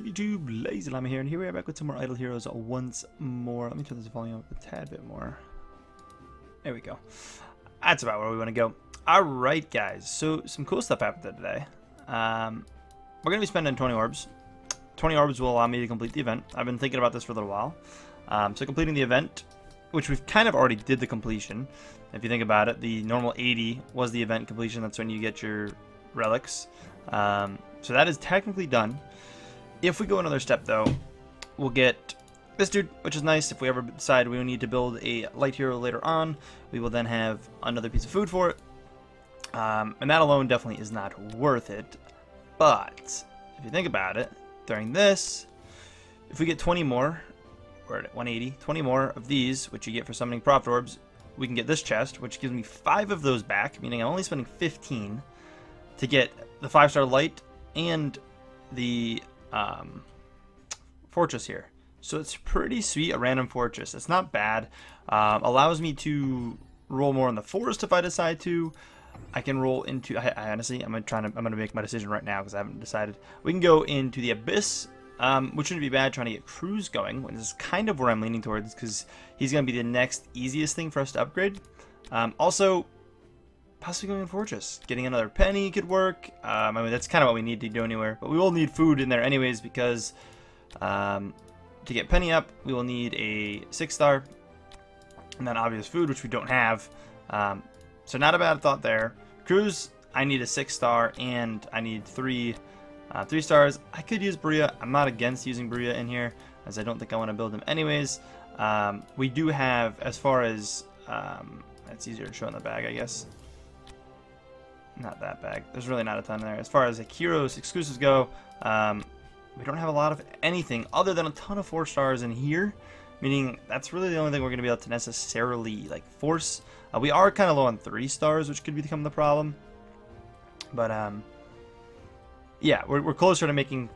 of YouTube? LazeeLlama here, and here we are back with some more Idle Heroes once more. Let me turn this volume up a tad bit more. There we go. That's about where we want to go. Alright guys, so some cool stuff happened today. We're going to be spending 20 orbs. 20 orbs will allow me to complete the event. I've been thinking about this for a little while. So completing the event, which we've kind of already did the completion. If you think about it, the normal 80 was the event completion. That's when you get your relics. So that is technically done. If we go another step though, we'll get this dude, which is nice. If we ever decide we need to build a light hero later on, we will then have another piece of food for it. And that alone definitely is not worth it. But if you think about it, during this, if we get 20 more, we're at 180, 20 more of these, which you get for summoning profit orbs, we can get this chest, which gives me 5 of those back, meaning I'm only spending 15 to get the 5-star light and the fortress here. So it's pretty sweet, a random fortress. It's not bad. Allows me to roll more in the forest if I decide to. I can roll into, I honestly, I'm gonna make my decision right now because I haven't decided. We can go into the abyss, which shouldn't be bad, trying to get Cruz going. This is kind of where I'm leaning towards because he's gonna be the next easiest thing for us to upgrade. Also, possibly going in fortress. Getting another penny could work. I mean, that's kind of what we need to do anywhere. But we will need food in there anyways because to get penny up, we will need a 6-star. And then obvious food, which we don't have. So not a bad thought there. Cruz, I need a 6-star and I need 3 stars. I could use Bria. I'm not against using Bria in here as I don't think I want to build him anyways. We do have, as far as, it's easier to show in the bag, I guess. Not that bag. There's really not a ton there. As far as like heroes exclusives go, we don't have a lot of anything other than a ton of 4 stars in here, meaning that's really the only thing we're going to be able to necessarily like force. We are kind of low on 3 stars, which could become the problem. But yeah, we're closer to making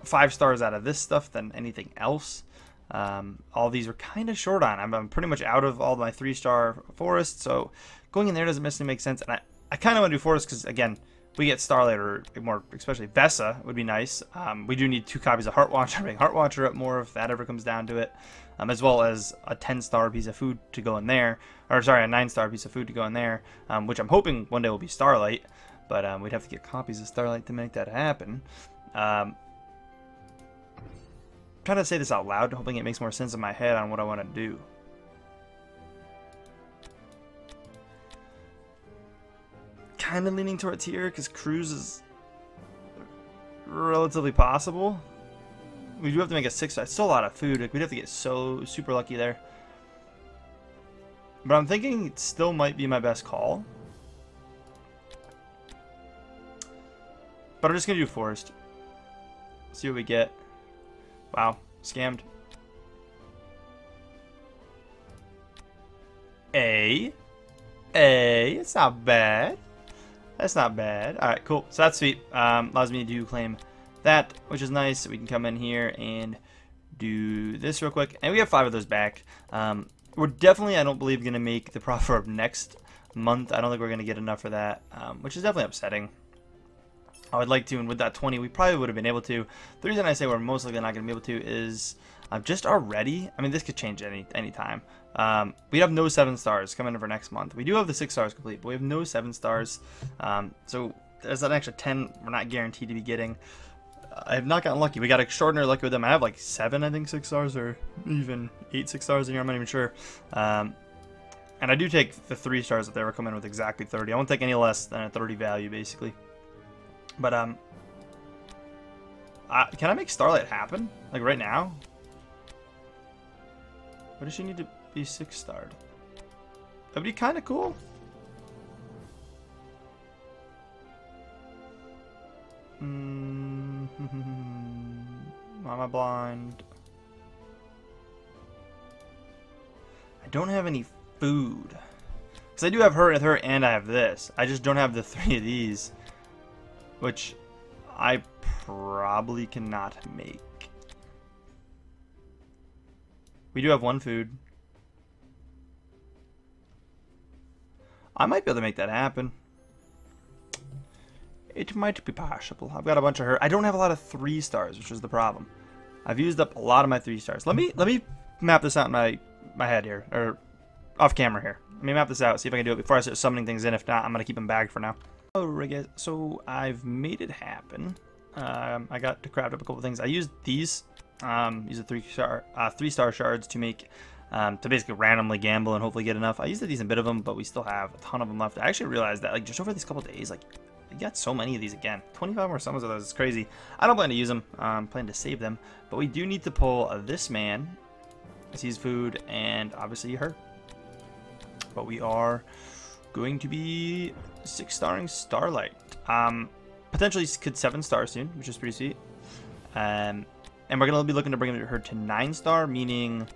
5 stars out of this stuff than anything else. All these are kind of short on. I'm pretty much out of all my 3-star forests, so going in there doesn't necessarily make sense. And I kind of want to do forest because, again, we get Starlight or more, especially Vesa would be nice. We do need 2 copies of Heart Watcher, bring Heart Watcher up more if that ever comes down to it, as well as a 10-star piece of food to go in there, or sorry, a 9-star piece of food to go in there, which I'm hoping one day will be Starlight, but we'd have to get copies of Starlight to make that happen. I'm trying to say this out loud, hoping it makes more sense in my head on what I want to do. Kind of leaning towards here because Cruz is relatively possible. We do have to make a 6-star. It's still a lot of food. Like, we'd have to get so super lucky there. But I'm thinking it still might be my best call. But I'm just going to do forest. See what we get. Wow. Scammed. It's not bad. That's not bad. Alright, cool. So that's sweet. Allows me to claim that, which is nice. So we can come in here and do this real quick. And we have 5 of those back. We're definitely, I don't believe, going to make the profit orb next month. I don't think we're going to get enough for that, which is definitely upsetting. I would like to, and with that 20, we probably would have been able to. The reason I say we're most likely not going to be able to is just already, I mean, this could change any time. We have no 7 stars coming in for next month. We do have the 6 stars complete, but we have no 7 stars. So there's an extra 10 we're not guaranteed to be getting. I have not gotten lucky. We got extraordinary lucky with them. I have like 7, I think, 6 stars, or even 8 6 stars in here. I'm not even sure. And I do take the 3 stars if they were coming with exactly 30. I won't take any less than a 30 value, basically. But can I make Starlight happen? Like right now? What does she need to be 6-starred? That'd be kind of cool. Why am I blind? I don't have any food. Because I do have her and I have this. I just don't have the 3 of these. Which I probably cannot make. We do have 1 food. I might be able to make that happen. it might be possible. I've got a bunch of her. I don't have a lot of 3 stars, which is the problem. I've used up a lot of my 3 stars. Let me map this out in my head here, or off camera here. Let me map this out, see if I can do it before I start summoning things in. If not, I'm gonna keep them bagged for now. Alright guys, so I've made it happen. I got to craft up a couple things. I used these. Use the 3-star shards to make to basically randomly gamble and hopefully get enough. I used a decent bit of them, but we still have a ton of them left. I actually realized that like just over these couple days, like I got so many of these again. 25 more summons of those. It's crazy. I don't plan to use them. I'm planning to save them, but we do need to pull this man, sees food, and obviously her. But we are going to be 6-starring Starlight. Potentially could 7-star soon, which is pretty sweet. And we're going to be looking to bring her to 9-star, meaning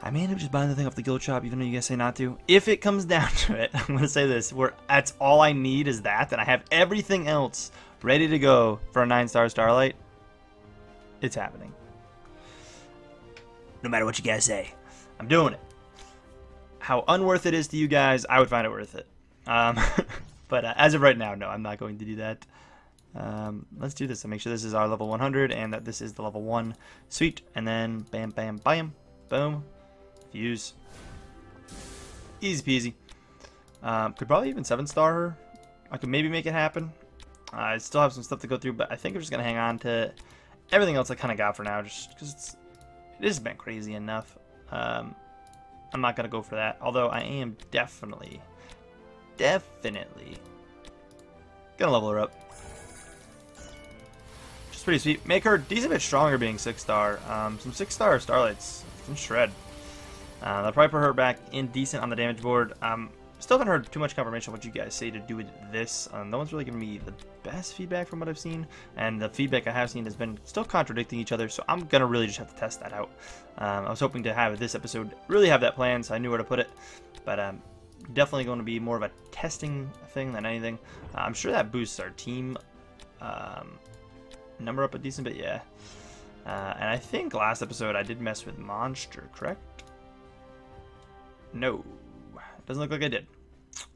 I may end up just buying the thing off the guild shop, even though you guys say not to. If it comes down to it, I'm going to say this, that's all I need is that, and I have everything else ready to go for a 9-star Starlight. It's happening. No matter what you guys say, I'm doing it. How unworth it is to you guys, I would find it worth it. But as of right now, no, I'm not going to do that. Let's do this and make sure this is our level 100 and that this is the level 1. Sweet. And then bam, bam, bam. Boom. Fuse. Easy peasy. Could probably even 7-star her. I could maybe make it happen. I still have some stuff to go through, but I think I'm just going to hang on to everything else I kind of got for now, just because it has been crazy enough. I'm not going to go for that, although I am definitely going to level her up. Which is pretty sweet. Make her a decent bit stronger being 6-star. Some 6-star Starlights can shred. They'll probably put her back in decent on the damage board. Still haven't heard too much confirmation of what you guys say to do with this. No one's really giving me the best feedback from what I've seen, and the feedback I have seen has been still contradicting each other, so I'm going to really just have to test that out. I was hoping to have this episode really have that plan, so I knew where to put it, but definitely going to be more of a testing thing than anything. I'm sure that boosts our team number up a decent bit, yeah. And I think last episode I did mess with Monster, correct? No. Doesn't look like I did.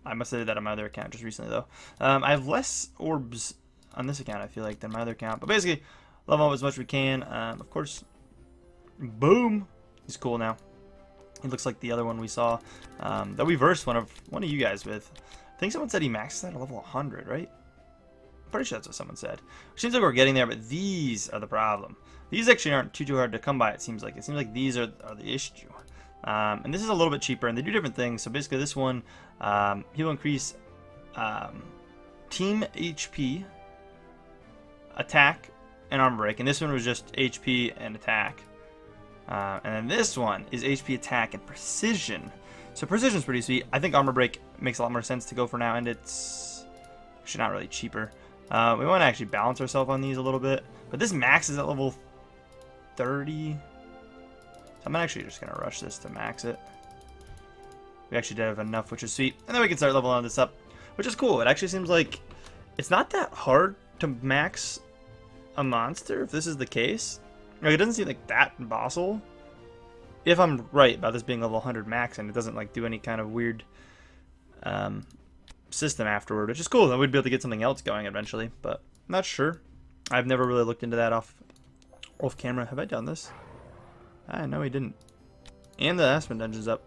I must have did that on my other account just recently, though. I have less orbs on this account, I feel like, than my other account. But basically, level up as much as we can. Of course, boom. He's cool now. He looks like the other one we saw that we versed one of you guys with. I think someone said he maxed at a level 100, right? I'm pretty sure that's what someone said. Seems like we're getting there, but these are the problem. These actually aren't too hard to come by, it seems like. It seems like these are the issue. And this is a little bit cheaper, and they do different things. So basically this one, he will increase team HP, attack, and armor break. And this one was just HP and attack. And then this one is HP, attack, and precision. So precision's pretty sweet. I think armor break makes a lot more sense to go for now, and it's actually not really cheaper. We want to actually balance ourselves on these a little bit. But this max is at level 30. So I'm actually just going to rush this to max it. We actually did have enough, which is sweet. And then we can start leveling this up, which is cool. It actually seems like it's not that hard to max a monster, if this is the case. Like, it doesn't seem like that impossible. If I'm right about this being level 100 max and it doesn't like do any kind of weird system afterward, which is cool. Then we'd be able to get something else going eventually, but I'm not sure. I've never really looked into that off camera. Have I done this? I know he didn't. And the Aspen dungeon's up.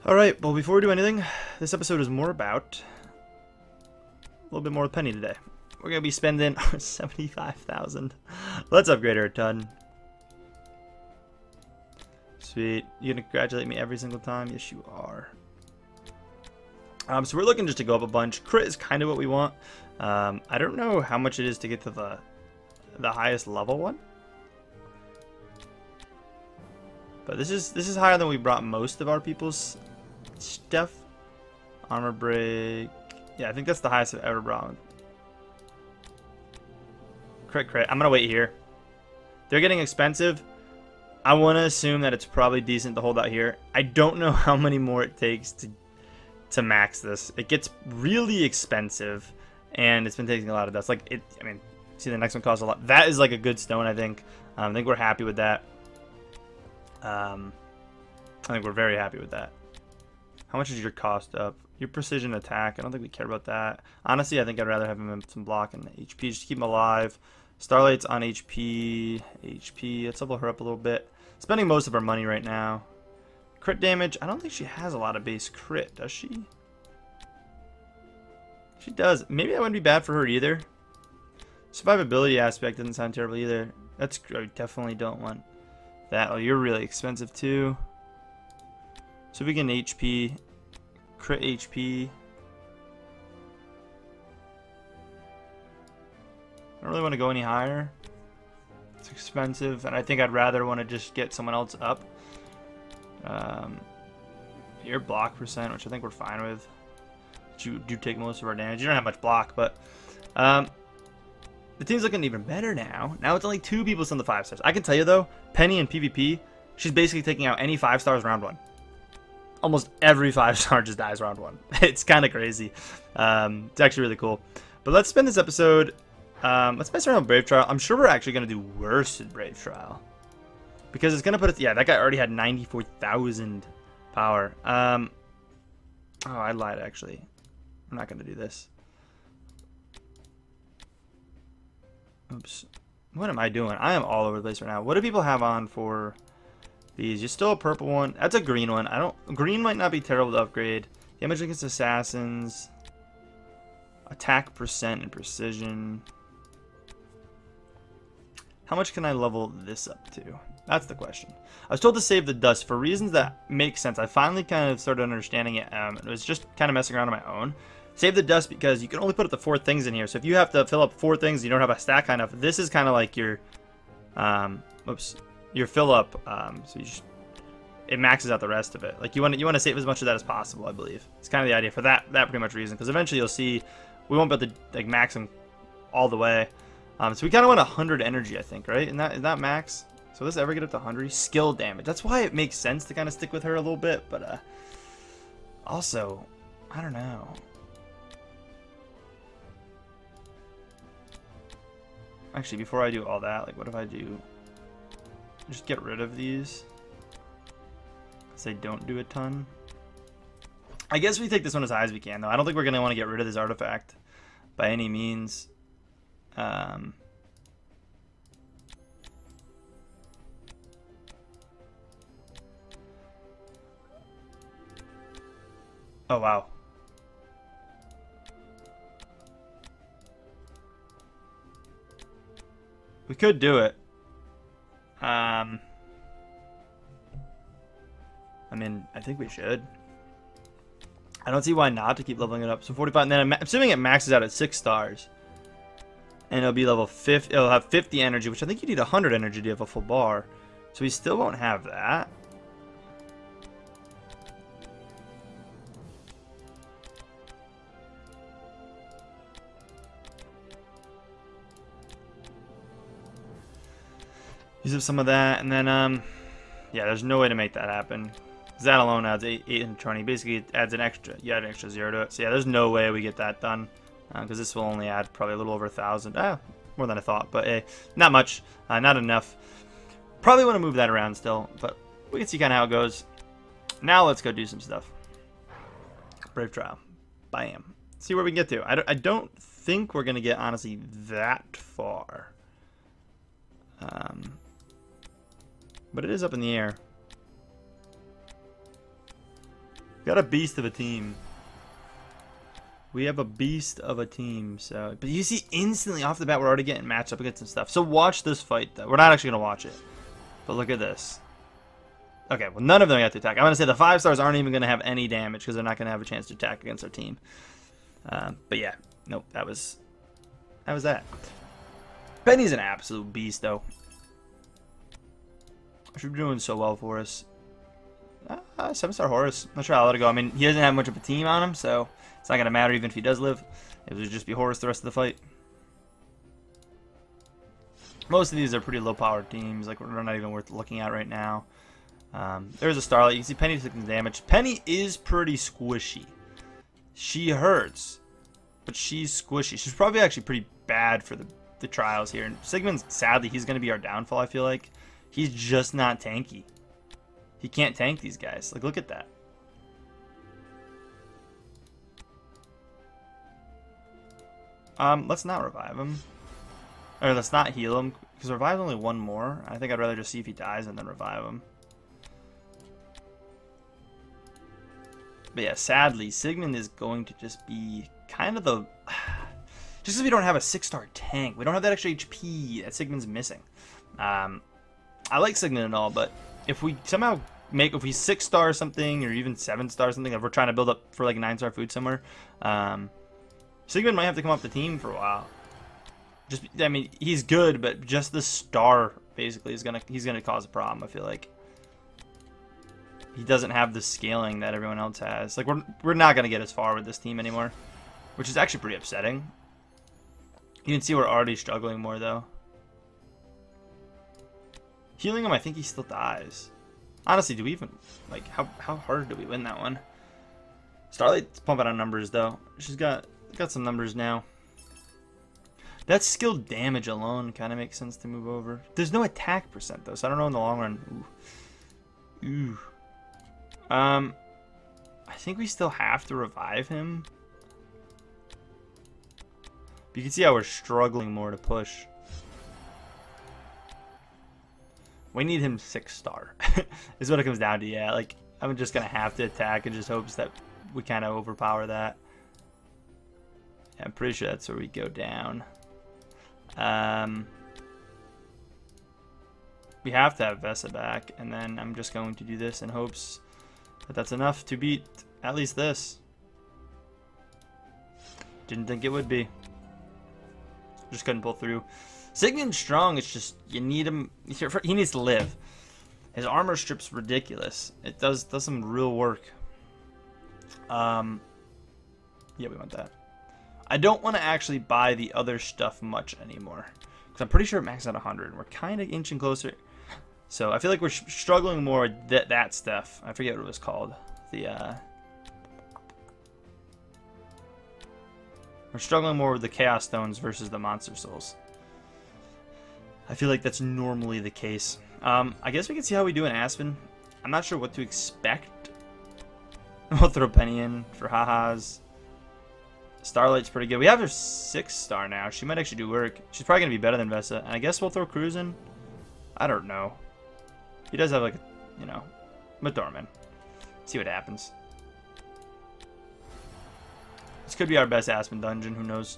Alright, well before we do anything, this episode is more about a little bit more with Penny today. We're going to be spending 75,000. Let's upgrade her a ton. Sweet. You going to congratulate me every single time? Yes, you are. So we're looking just to go up a bunch. Crit is kind of what we want. I don't know how much it is to get to the highest level one. But this is higher than we brought most of our people's stuff. Armor break. Yeah, I think that's the highest I've ever brought. Crit. I'm gonna wait here. They're getting expensive. I want to assume that it's probably decent to hold out here. I don't know how many more it takes to max this. It gets really expensive, and it's been taking a lot of dust. Like it. I mean, see, the next one costs a lot. That is like a good stone. I think we're happy with that. I think we're very happy with that. How much is your cost up? Your precision attack, I don't think we care about that. Honestly, I think I'd rather have him in some block and HP just to keep him alive. Starlight's on HP. Let's level her up a little bit. Spending most of our money right now. Crit damage, I don't think she has a lot of base crit, does she? She does. Maybe that wouldn't be bad for her either. Survivability aspect doesn't sound terrible either. That's, I definitely don't want that. Oh, you're really expensive too. So we get an HP. Crit HP. I don't really want to go any higher. It's expensive, and I think I'd rather want to just get someone else up. Your block percent, which I think we're fine with. You do take most of our damage. You don't have much block, but the team's looking even better now. Now it's only 2 people on the 5 stars. I can tell you though, Penny in PvP, she's basically taking out any 5 stars round 1. Almost every 5-star just dies round 1. It's kind of crazy. It's actually really cool. But let's spend this episode. Let's mess around with Brave Trial. I'm sure we're actually going to do worse in Brave Trial. Because it's going to put us... Yeah, that guy already had 94,000 power. Oh, I lied, actually. I'm not going to do this. Oops. What am I doing? I am all over the place right now. What do people have on for... these? You're still a purple one. That's a green one. Green might not be terrible to upgrade. Damage against assassins. Attack percent and precision. How much can I level this up to? That's the question. I was told to save the dust for reasons that make sense. I finally kind of started understanding it. It was just kind of messing around on my own. Save the dust because you can only put up to 4 things in here. So if you have to fill up 4 things, you don't have a stack high enough. This is kind of like your, your fill up. So you just, it maxes out the rest of it. Like you want to save as much of that as possible. I believe it's kind of the idea for that pretty much reason. Because eventually you'll see we won't be able to like max them all the way. So we kind of want 100 energy, I think, right? And that max. So does this ever get up to 100? Skill damage. That's why it makes sense to kind of stick with her a little bit. But also, I don't know. Actually, before I do all that, like, what if I do just get rid of these? Because they don't do a ton. I guess we take this one as high as we can, though. I don't think we're going to want to get rid of this artifact by any means. Oh, wow. We could do it. I mean, I think we should. I don't see why not to keep leveling it up. So 45, and then I'm assuming it maxes out at 6 stars. And it'll be level 50. It'll have 50 energy, which I think you need 100 energy to have a full bar. So we still won't have that. Use up some of that, and then, yeah, there's no way to make that happen. That alone adds 820. Basically, it adds an extra, you add an extra 0 to it. So yeah, there's no way we get that done, because this will only add probably a little over 1,000. More than I thought, but hey, not much, not enough. Probably want to move that around still, but we can see kind of how it goes. Now let's go do some stuff. Brave Trial. Bam. See where we can get to. I don't think we're going to get, honestly, that far. But it is up in the air. Got a beast of a team. We have a beast of a team. So, but you see, instantly off the bat, we're already getting matched up against some stuff. So watch this fight, though. We're not actually gonna watch it, but look at this. Okay, well, none of them got to attack. I'm gonna say the 5 stars aren't even gonna have any damage because they're not gonna have a chance to attack against our team. But yeah, nope. That was that. Penny's an absolute beast, though. She's doing so well for us. 7-star Horus. Not sure how I'll let it go. I mean, he doesn't have much of a team on him, so it's not going to matter even if he does live. It would just be Horus the rest of the fight. Most of these are pretty low-powered teams. Like, we're not even worth looking at right now. There's a Starlight. You can see Penny taking damage. Penny is pretty squishy. She hurts, but she's squishy. She's probably actually pretty bad for the trials here. And Sigmund's, sadly, he's going to be our downfall, I feel like. He's just not tanky. He can't tank these guys. Like, look at that. Let's not revive him. Or let's not heal him, because revive's only one more. I think I'd rather just see if he dies and then revive him. But yeah, sadly, Sigmund is going to just be kind of the... Just because we don't have a 6-star tank. We don't have that extra HP that Sigmund's missing. I like Sigmund and all, but if we somehow make... If we 6-star something, or even 7-star something, if we're trying to build up for like a 9-star food somewhere, Sigmund might have to come off the team for a while. Just, I mean, he's good, but just the star basically is he's gonna cause a problem. I feel like he doesn't have the scaling that everyone else has. Like we're not gonna get as far with this team anymore, which is actually pretty upsetting. You can see we're already struggling more though. Healing him, I think he still dies. Honestly, do we even like how hard do we win that one? Starlight's pumping on numbers though. She's got some numbers now. That skill damage alone kind of makes sense to move over. There's no attack percent though, so I don't know in the long run. Ooh. I think we still have to revive him. But you can see how we're struggling more to push. We need him 6-star. Is what it comes down to. Yeah, like I'm just gonna have to attack and just hopes that we kind of overpower that. Yeah, I'm pretty sure that's where we go down. We have to have Vesa back, and then I'm just going to do this in hopes that that's enough to beat at least this. Didn't think it would be. Just couldn't pull through. Sigmund's strong, it's just you need him. He needs to live. His armor strip's ridiculous. It does some real work. Yeah, we want that. I don't want to actually buy the other stuff much anymore, because I'm pretty sure it maxed out 100. We're kind of inching closer. So I feel like we're struggling more with that stuff. I forget what it was called. We're struggling more with the Chaos Stones versus the Monster Souls. I feel like that's normally the case. I guess we can see how we do in Aspen. I'm not sure what to expect. We'll throw Penny in for ha-has. Starlight's pretty good. We have her 6-star now. She might actually do work. She's probably going to be better than Vesa. And I guess we'll throw Cruz in. I don't know. He does have like, you know, Madorman. See what happens. This could be our best Aspen dungeon. Who knows?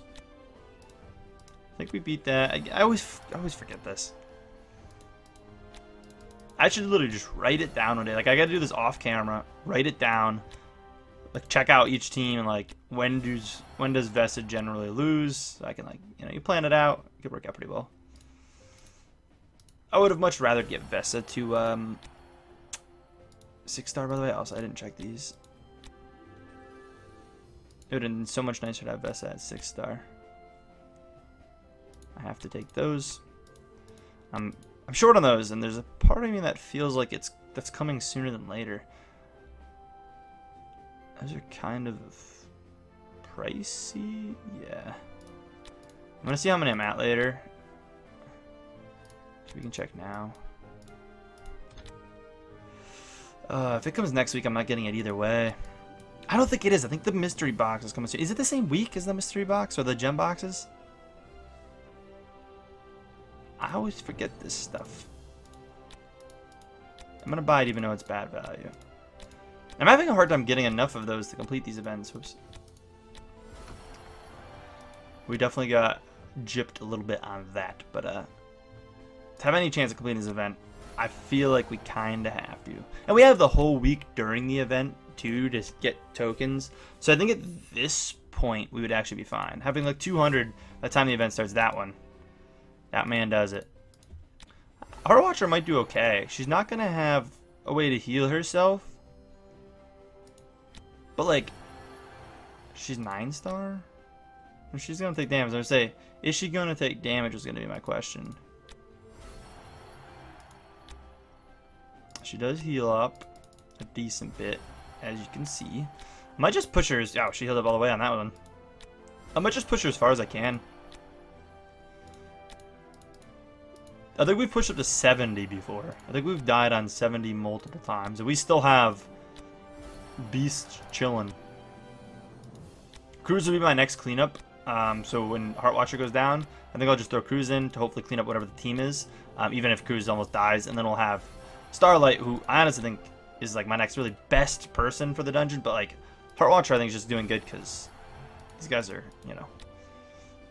I think we beat that. I always forget this. I should literally just write it down one day. Like, I got to do this off camera. Write it down. Like, check out each team and like when does Vesa generally lose, so I can, like, you know, you plan it out. It could work out pretty well. I would have much rather get Vesa to 6-star, by the way. Also, I didn't check these. It would have been so much nicer to have Vesa at 6-star. I have to take those. I'm short on those, and there's a part of me that feels like that's coming sooner than later. Those are kind of pricey. Yeah. I'm gonna see how many I'm at later. So we can check now. If it comes next week, I'm not getting it either way. I don't think it is. I think the mystery box is coming soon. Is it the same week as the mystery box or the gem boxes? I always forget this stuff. I'm gonna buy it even though it's bad value. I'm having a hard time getting enough of those to complete these events. Whoops. We definitely got gypped a little bit on that, but to have any chance of completing this event, I feel like we kind of have to. And we have the whole week during the event too to get tokens. So I think at this point we would actually be fine. Having like 200 by the time the event starts, that man does it. Our Watcher might do okay. She's not going to have a way to heal herself. But like, she's 9-star? She's going to take damage. I was going to say, is she going to take damage was going to be my question. She does heal up a decent bit, as you can see. I might just push her. Oh, she healed up all the way on that one. I might just push her as far as I can. I think we've pushed up to 70 before. I think we've died on 70 multiple times, and we still have Beast chilling. Cruz will be my next cleanup. So when Heartwatcher goes down, I think I'll just throw Cruz in to hopefully clean up whatever the team is, even if Cruz almost dies. And then we'll have Starlight, who I honestly think is like my next really best person for the dungeon. But like Heartwatcher, I think is just doing good because these guys are, you know,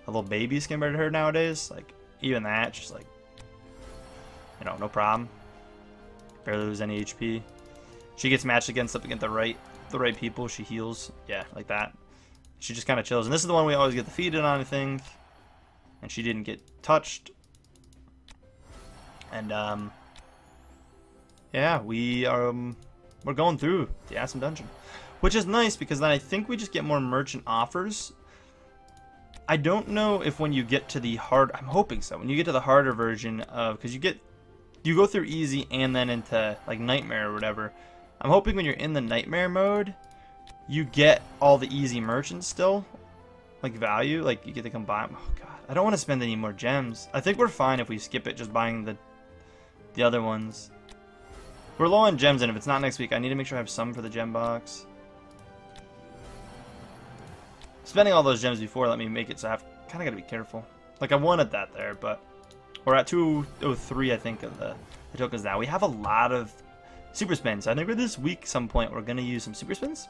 a little babies compared to her nowadays. Like even that, just like, you know, no problem. Barely lose any HP. She gets matched against the right people. She heals, yeah, like that. She just kind of chills, and this is the one we always get defeated on, I think. And she didn't get touched. And yeah, we're going through the Aspen dungeon, which is nice because then I think we just get more merchant offers. I don't know if when you get to the hard, I'm hoping so. When you get to the harder version of, because you go through easy and then into like nightmare or whatever. I'm hoping when you're in the nightmare mode, you get all the easy merchants still, like value, like you get to combine. Oh god, I don't want to spend any more gems. I think we're fine if we skip it, just buying the other ones. We're low on gems, and if it's not next week, I need to make sure I have some for the gem box. Spending all those gems before let me make it, so I have kind of got to be careful. Like I wanted that there, but we're at 203, I think, of the tokens now. We have a lot of super spins. I think for this week, some point, we're gonna use some super spins.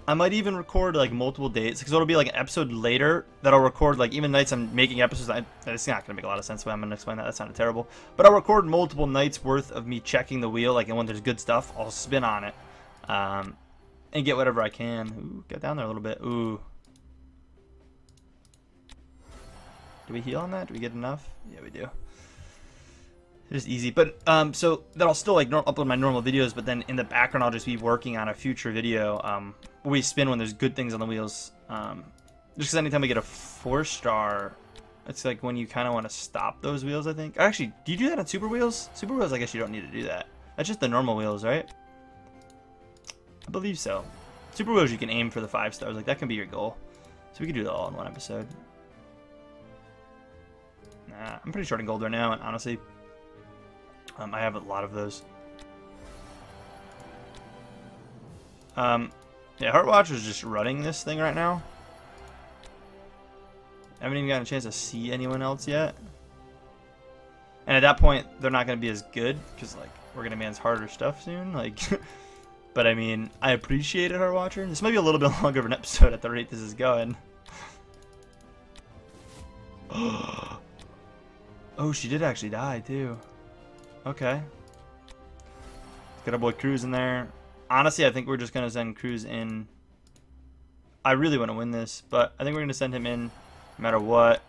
I might even record like multiple dates because it'll be like an episode later that I'll record, like even nights I'm making episodes. It's not gonna make a lot of sense the way I'm gonna explain that. That sounded terrible. But I'll record multiple nights worth of me checking the wheel, like, and when there's good stuff, I'll spin on it, and get whatever I can. Ooh, get down there a little bit. Ooh. Do we heal on that? Do we get enough? Yeah, we do. It's easy, but so that I'll still like upload my normal videos, but then in the background I'll just be working on a future video where we spin when there's good things on the wheels. Just because anytime we get a 4-star, it's like when you kind of want to stop those wheels. I think. Actually, do you do that on super wheels? Super wheels, I guess you don't need to do that. That's just the normal wheels, right? I believe so. Super wheels, you can aim for the 5 stars. Like that can be your goal. So we can do that all in one episode. Nah, I'm pretty short in gold right now, and honestly. I have a lot of those. Yeah, Heartwatcher's just running this thing right now. I haven't even gotten a chance to see anyone else yet. And at that point, they're not going to be as good because, like, we're going to manage harder stuff soon. Like, but I mean, I appreciate it, Heartwatcher. This might be a little bit longer of an episode at the rate this is going. Oh, she did actually die too. Okay. Got our boy Cruz in there. Honestly, I think we're just going to send Cruz in. I really want to win this, but I think we're going to send him in no matter what.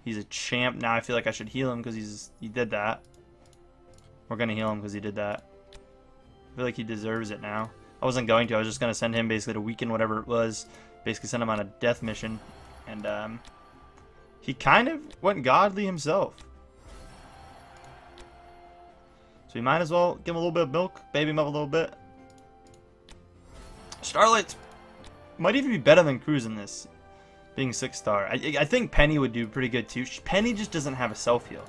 He's a champ. Now I feel like I should heal him because he did that. We're going to heal him because he did that. I feel like he deserves it now. I wasn't going to. I was just going to send him basically to weaken whatever it was. Basically send him on a death mission. And he kind of went godly himself. So we might as well give him a little bit of milk, baby him up a little bit. Starlight might even be better than Cruz in this, being 6-star. I think Penny would do pretty good too. Penny just doesn't have a self-heal.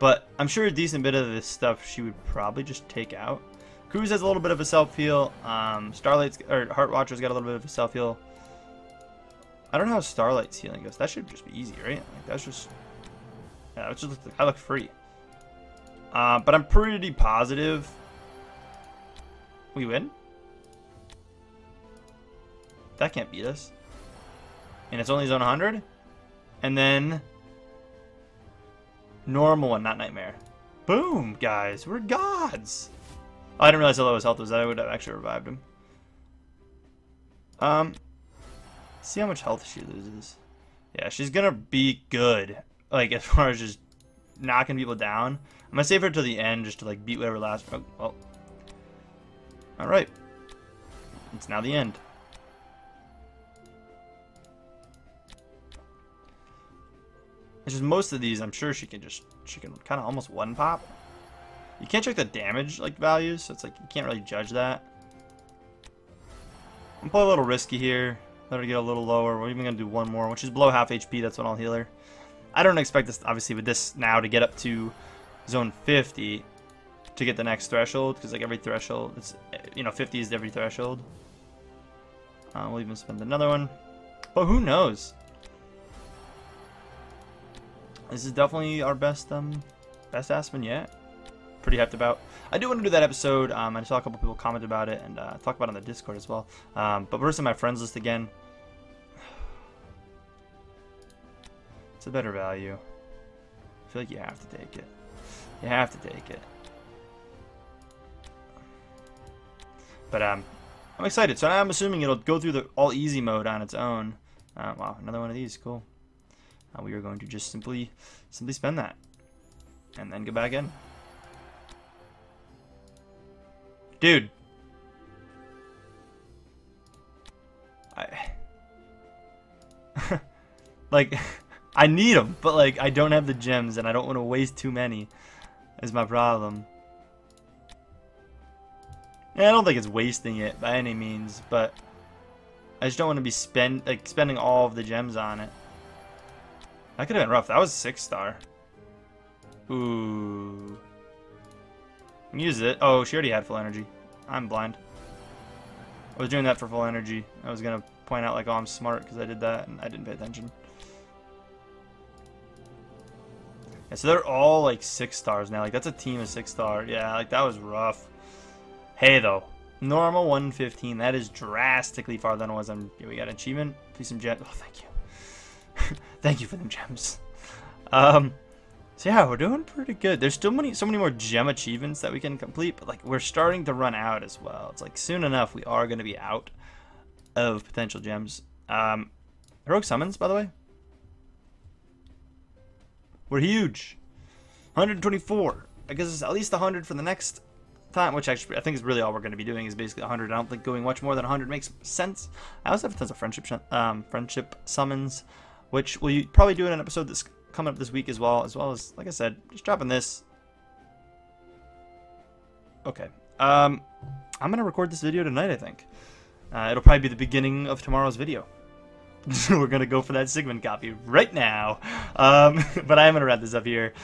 But I'm sure a decent bit of this stuff she would probably just take out. Cruz has a little bit of a self-heal. Starlight's, or Heartwatcher's got a little bit of a self-heal. I don't know how Starlight's healing goes. That should just be easy, right? Like that's just, yeah, that just I look free. But I'm pretty positive we win. That can't beat us. And it's only zone 100. And then normal one, not nightmare. Boom, guys, we're gods. Oh, I didn't realize how low his health was. I would have actually revived him. See how much health she loses. Yeah, she's gonna be good. Like as far as just knocking people down. I'm gonna save her to the end just to like beat whatever last. Oh, well. All right. It's now the end. It's just most of these, I'm sure she can kind of almost one pop. You can't check the damage like values, so it's like you can't really judge that. I'm gonna play a little risky here. Let her get a little lower. We're even gonna do one more, which is below half HP. That's when I'll heal her. I don't expect this, obviously, with this now to get up to zone 50 to get the next threshold, because like every threshold, it's, you know, 50 is every threshold. We'll even spend another one. But who knows? This is definitely our best Aspen yet. Pretty hyped about. I do want to do that episode. I saw a couple people comment about it and talk about it on the Discord as well. But first in my friends list again. It's a better value. I feel like you have to take it. You have to take it. But I'm excited. So I'm assuming it'll go through the all easy mode on its own. Wow, another one of these. Cool. We are going to just simply spend that, and then go back in. Dude, like, I need them, but like, I don't have the gems, and I don't want to waste too many. Is my problem. Yeah, I don't think it's wasting it by any means, but I just don't want to be spending all of the gems on it. That could have been rough. That was 6-star. Ooh. Use it. Oh, she already had full energy. I'm blind. I was doing that for full energy. I was going to point out, like, oh, I'm smart because I did that, and I didn't pay attention. Yeah, so they're all, like, 6-stars now. Like, that's a team of 6-star. Yeah, like, that was rough. Hey, though. Normal 115. That is drastically farther than it was on... Here we got an achievement. Please some gems. Oh, thank you. Thank you for them gems. So yeah, we're doing pretty good. There's still so many more gem achievements that we can complete, but like we're starting to run out as well. It's like soon enough we are going to be out of potential gems. Heroic summons, by the way. We're huge. 124. I guess it's at least 100 for the next time, which actually I think is really all we're going to be doing is basically 100. I don't think going much more than 100 makes sense. I also have tons of friendship summons, which we'll probably do in an episode that's coming up this week as well as like I said, just dropping this. Okay, I'm gonna record this video tonight. I think it'll probably be the beginning of tomorrow's video. We're gonna go for that Sigmund copy right now. But I am gonna wrap this up here.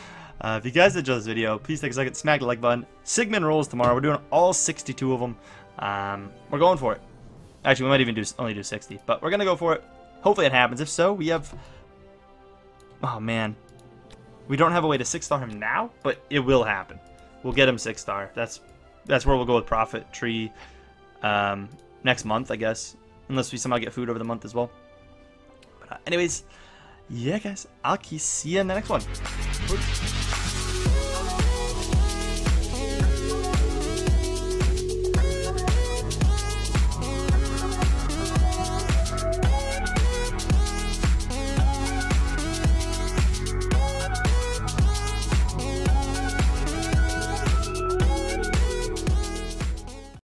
If you guys enjoyed this video, please take a second, smack the like button. Sigmund rolls tomorrow. We're doing all 62 of them. We're going for it. Actually, we might even only do 60, but we're gonna go for it. Hopefully it happens. If so, we have... Oh, man. We don't have a way to 6-star him now, but it will happen. We'll get him 6-star. That's where we'll go with Profit Tree next month, I guess. Unless we somehow get food over the month as well. But anyways, yeah, guys. I'll see you in the next one.